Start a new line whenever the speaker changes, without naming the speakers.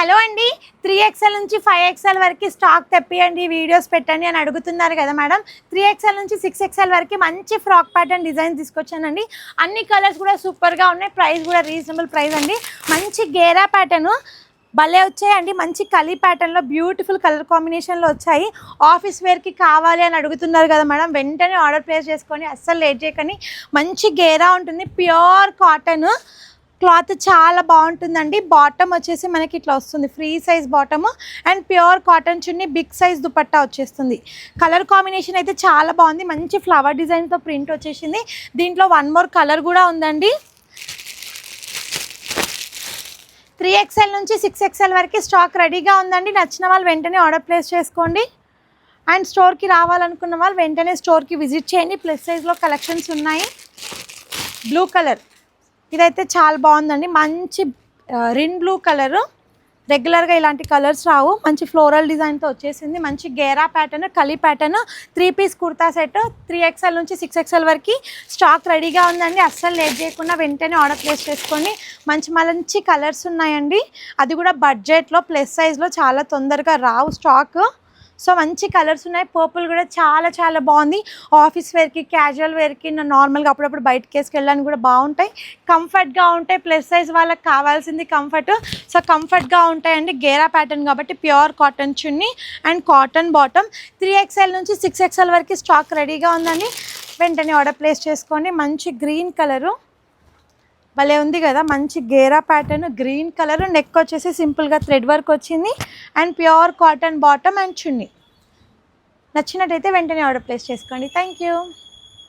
Hello అండి, 3XL నుంచి 5XL వరకు స్టాక్ తెప్పియండి, వీడియోస్ పెట్టండి అని అడుగుతున్నారు కదా మేడం. 3XL నుంచి 6XL వరకు మంచి ఫ్రాక్ ప్యాటర్న్ డిజైన్ తీసుకొచ్చానండి. అన్ని కలర్స్ కూడా సూపర్గా ఉన్నాయి, ప్రైస్ కూడా రీజనబుల్ ప్రైస్ అండి. మంచి గేరా ప్యాటర్న్ భలే వచ్చాయండి, మంచి కలీ ప్యాటర్న్లో బ్యూటిఫుల్ కలర్ కాంబినేషన్లో వచ్చాయి. ఆఫీస్ వేర్కి కావాలి అని అడుగుతున్నారు కదా మేడం, వెంటనే ఆర్డర్ ప్లేస్ చేసుకొని అస్సలు లేట్ చేయకండి. మంచి గేరా ఉంటుంది, ప్యూర్ కాటన్ క్లాత్ చాలా బాగుంటుందండి. బాటమ్ వచ్చేసి మనకి ఇట్లా వస్తుంది, free size bottom and pure cotton chunni, big size dupatta వచ్చేస్తుంది. కలర్ కాంబినేషన్ అయితే చాలా బాగుంది, మంచి ఫ్లవర్ డిజైన్తో ప్రింట్ వచ్చేసింది. దీంట్లో వన్ మోర్ కలర్ కూడా ఉందండి. 3XL నుంచి 6XL వరకు స్టాక్ రెడీగా ఉందండి. నచ్చిన వాళ్ళు వెంటనే ఆర్డర్ ప్లేస్ చేసుకోండి. అండ్ స్టోర్కి రావాలనుకున్న వాళ్ళు వెంటనే స్టోర్కి విజిట్ చేయండి. ప్లస్ సైజ్లో కలెక్షన్స్ ఉన్నాయి. బ్లూ కలర్ ఇదైతే చాలా బాగుందండి, మంచి రిన్ బ్లూ కలరు. రెగ్యులర్గా ఇలాంటి కలర్స్ రావు, మంచి ఫ్లోరల్ డిజైన్తో వచ్చేసింది. మంచి ghera pattern, kali pattern, 3 piece kurta set. 3XL నుంచి 6XL వరకు స్టాక్ రెడీగా ఉందండి. అస్సలు లేట్ చేయకుండా వెంటనే ఆర్డర్ ప్లేస్ చేసుకోండి. మంచి కలర్స్ ఉన్నాయండి, అది కూడా బడ్జెట్లో ప్లస్ సైజ్లో చాలా తొందరగా రావు స్టాక్. సో మంచి కలర్స్ ఉన్నాయి. పర్పుల్ కూడా చాలా బాగుంది. ఆఫీస్ వేర్కి, క్యాజువల్ వేర్కి, నార్మల్గా అప్పుడప్పుడు బయటకి వేసుకెళ్ళడానికి కూడా బాగుంటాయి, కంఫర్ట్గా ఉంటాయి. ప్లస్ సైజ్ వాళ్ళకి కావాల్సింది కంఫర్ట్, సో కంఫర్ట్గా ఉంటాయండి. గేరా ప్యాటర్న్ కాబట్టి pure cotton chunni and cotton bottom. 3XL నుంచి 6XL వరకు స్టాక్ రెడీగా ఉందండి. వెంటనే ఆర్డర్ ప్లేస్ చేసుకోండి. మంచి గ్రీన్ కలరు భలే ఉంది కదా, మంచి ghera pattern, green colour. Neck వచ్చేసి సింపుల్గా థ్రెడ్ వర్క్ వచ్చింది and pure cotton bottom and chunni. నచ్చినట్టయితే వెంటనే ఆర్డర్ ప్లేస్ చేసుకోండి. Thank you.